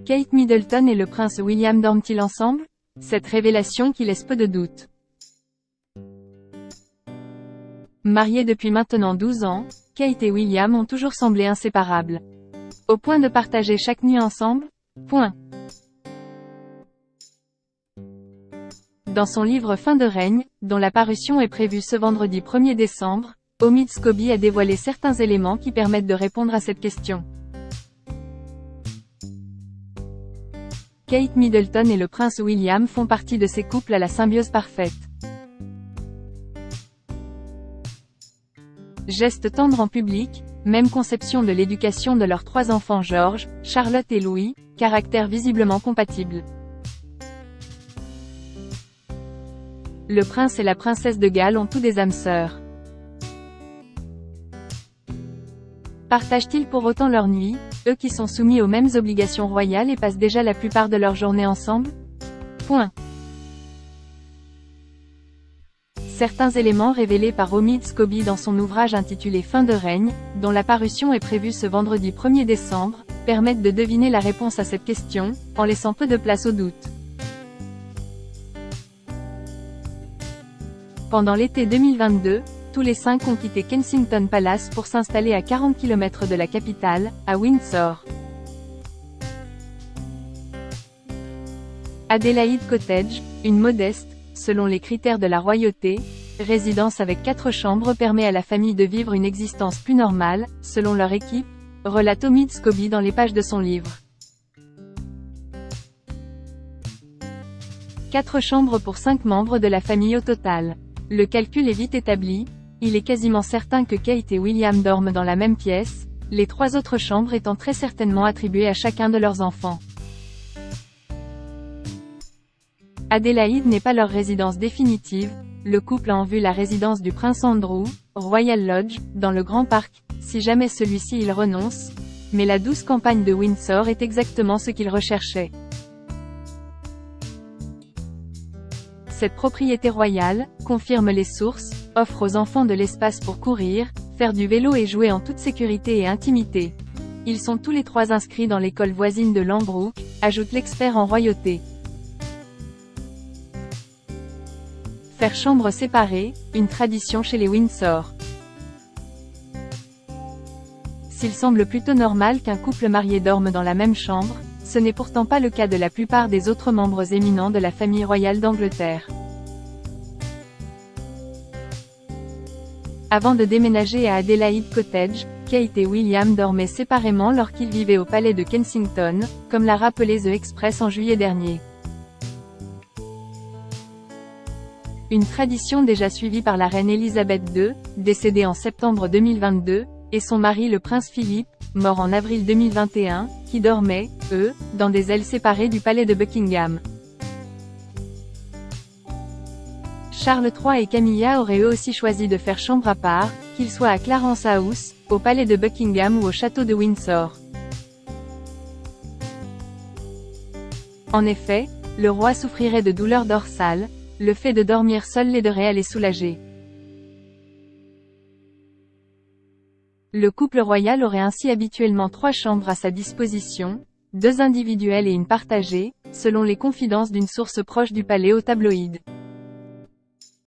Kate Middleton et le prince William dorment-ils ensemble? Cette révélation qui laisse peu de doute. Mariés depuis maintenant 12 ans, Kate et William ont toujours semblé inséparables. Au point de partager chaque nuit ensemble? Dans son livre Fin de règne, dont la parution est prévue ce vendredi 1er décembre, Omid Scobie a dévoilé certains éléments qui permettent de répondre à cette question. Kate Middleton et le prince William font partie de ces couples à la symbiose parfaite. Gestes tendres en public, même conception de l'éducation de leurs 3 enfants George, Charlotte et Louis, caractères visiblement compatibles. Le prince et la princesse de Galles ont tous des âmes sœurs. Partagent-ils pour autant leur nuit, eux qui sont soumis aux mêmes obligations royales et passent déjà la plupart de leur journée ensemble? Certains éléments révélés par Omid Scobie dans son ouvrage intitulé Fin de règne, dont la parution est prévue ce vendredi 1er décembre, permettent de deviner la réponse à cette question, en laissant peu de place au doute. Pendant l'été 2022, tous les 5 ont quitté Kensington Palace pour s'installer à 40 km de la capitale, à Windsor. Adelaide Cottage, une modeste, selon les critères de la royauté, résidence avec 4 chambres permet à la famille de vivre une existence plus normale, selon leur équipe, relate Omid Scobie dans les pages de son livre. 4 chambres pour 5 membres de la famille au total. Le calcul est vite établi, il est quasiment certain que Kate et William dorment dans la même pièce, les 3 autres chambres étant très certainement attribuées à chacun de leurs enfants. Adelaide n'est pas leur résidence définitive, le couple a en vue la résidence du prince Andrew, Royal Lodge, dans le Grand Parc, si jamais celui-ci il renonce, mais la douce campagne de Windsor est exactement ce qu'ils recherchaient. Cette propriété royale, confirment les sources, offre aux enfants de l'espace pour courir, faire du vélo et jouer en toute sécurité et intimité. Ils sont tous les 3 inscrits dans l'école voisine de Lambrook, ajoute l'expert en royauté. Faire chambre séparée, une tradition chez les Windsor. S'il semble plutôt normal qu'un couple marié dorme dans la même chambre, ce n'est pourtant pas le cas de la plupart des autres membres éminents de la famille royale d'Angleterre. Avant de déménager à Adelaide Cottage, Kate et William dormaient séparément lorsqu'ils vivaient au palais de Kensington, comme l'a rappelé The Express en juillet dernier. Une tradition déjà suivie par la reine Elisabeth II, décédée en septembre 2022, et son mari le prince Philippe, mort en avril 2021, qui dormaient, eux, dans des ailes séparées du palais de Buckingham. Charles III et Camilla auraient eux aussi choisi de faire chambre à part, qu'ils soient à Clarence House, au palais de Buckingham ou au château de Windsor. En effet, le roi souffrirait de douleurs dorsales, le fait de dormir seul l'aiderait à les soulager. Le couple royal aurait ainsi habituellement 3 chambres à sa disposition, 2 individuelles et une partagée, selon les confidences d'une source proche du palais au tabloïd.